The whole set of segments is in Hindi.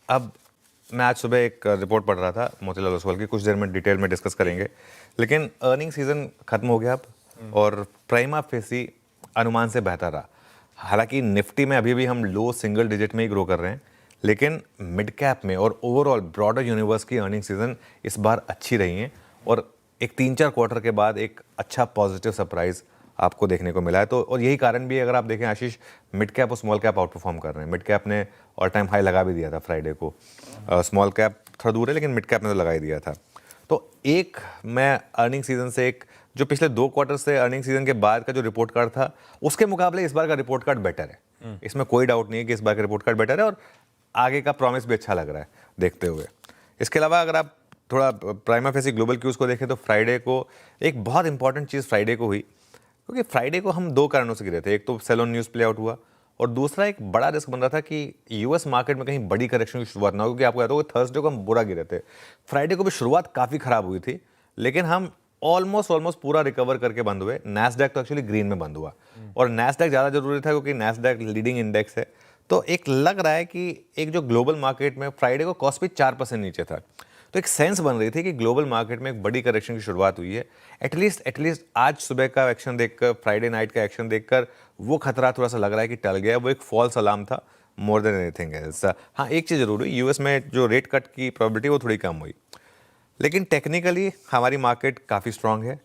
अब मैं आज सुबह एक रिपोर्ट पढ़ रहा था मोतीलाल ओसवाल की, कुछ देर में डिटेल में डिस्कस करेंगे, लेकिन अर्निंग सीजन खत्म हो गया अब और प्राइमा फेसी अनुमान से बेहतर रहा। हालांकि निफ्टी में अभी भी हम लो सिंगल डिजिट में ही ग्रो कर रहे हैं, लेकिन मिड कैप में और ओवरऑल ब्रॉडर यूनिवर्स की अर्निंग सीजन इस बार अच्छी रही है और एक 3-4 क्वार्टर के बाद एक अच्छा पॉजिटिव सरप्राइज आपको देखने को मिला है। तो और यही कारण भी है, अगर आप देखें आशीष, मिड कैप और स्मॉल कैप आउट परफॉर्म कर रहे हैं। मिड कैप ने ऑल टाइम हाई लगा भी दिया था फ्राइडे को, स्मॉल कैप थोड़ा दूर है लेकिन मिड कैप ने तो लगा ही दिया था। तो एक मैं अर्निंग सीजन से एक जो पिछले 2 क्वार्टर से अर्निंग सीजन के बाद का जो रिपोर्ट कार्ड था उसके मुकाबले इस बार का रिपोर्ट कार्ड बेटर है। इसमें कोई डाउट नहीं है कि इस बार का रिपोर्ट कार्ड बेटर है और आगे का प्रॉमिस भी अच्छा लग रहा है देखते हुए। इसके अलावा अगर आप थोड़ा प्राइमा फेसी ग्लोबल क्यूज को देखें तो फ्राइडे को एक बहुत इंपॉर्टेंट चीज़ फ्राइडे को हुई, क्योंकि फ्राइडे को हम 2 कारणों से गिरे थे। एक तो sell on news play out हुआ और दूसरा एक बड़ा रिस्क बन रहा था कि यूएस मार्केट में कहीं बड़ी करेक्शन की शुरुआत ना हो, क्योंकि आपको याद होगा थर्सडे को हम बुरा गिरे थे। फ्राइडे को भी शुरुआत काफ़ी खराब हुई थी, लेकिन हम ऑलमोस्ट पूरा रिकवर करके बंद हुए। नैस्डैक तो एक्चुअली ग्रीन में बंद हुआ और नैस्डैक ज़्यादा जरूरी था क्योंकि नैस्डैक लीडिंग इंडेक्स है। तो एक लग रहा है कि एक जो ग्लोबल मार्केट में फ्राइडे को कॉस्पी 4% नीचे था, तो एक सेंस बन रही थी कि ग्लोबल मार्केट में एक बड़ी करेक्शन की शुरुआत हुई है। एटलीस्ट आज सुबह का एक्शन देखकर, फ्राइडे नाइट का एक्शन देखकर वो खतरा थोड़ा सा लग रहा है कि टल गया। वो एक फॉल्स अलार्म था मोर देन एनीथिंग एल्स। हाँ, एक चीज़ जरूर हुई, यूएस में जो रेट कट की प्रोबेबिलिटी वो थोड़ी कम हुई, लेकिन टेक्निकली हमारी मार्केट काफ़ी स्ट्रांग है।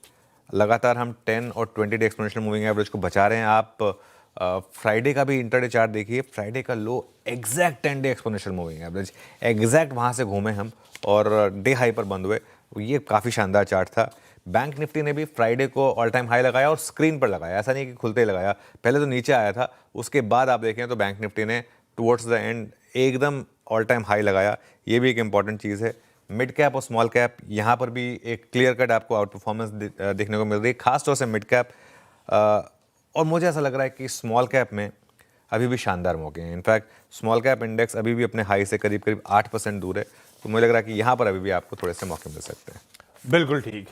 लगातार हम 10 और 20 डे एक्सपोनेंशियल मूविंग एवरेज को बचा रहे हैं। आप फ्राइडे का भी इंटरडे चार्ट देखिए, फ्राइडे का low exact 10 day exponential moving average, exact वहाँ से घूमे हम और डे हाई पर बंद हुए। ये काफ़ी शानदार चार्ट था। बैंक निफ्टी ने भी फ्राइडे को ऑल टाइम हाई लगाया और स्क्रीन पर लगाया, ऐसा नहीं कि खुलते ही लगाया। पहले तो नीचे आया था, उसके बाद आप देखें तो बैंक निफ्टी ने टुवर्ड्स द एंड एकदम ऑल टाइम हाई लगाया। ये भी एक इंपॉर्टेंट चीज़ है। मिड कैप और स्मॉल कैप, यहाँ पर भी एक क्लियर कट आपको आउट परफॉर्मेंस देखने को मिल रही है, खासतौर से मिड कैप। और मुझे ऐसा लग रहा है कि स्मॉल कैप में अभी भी शानदार मौके हैं। इनफैक्ट स्मॉल कैप इंडेक्स अभी भी अपने हाई से करीब 8% दूर है, तो मुझे लग रहा है कि यहाँ पर अभी भी आपको थोड़े से मौके मिल सकते हैं। बिल्कुल ठीक।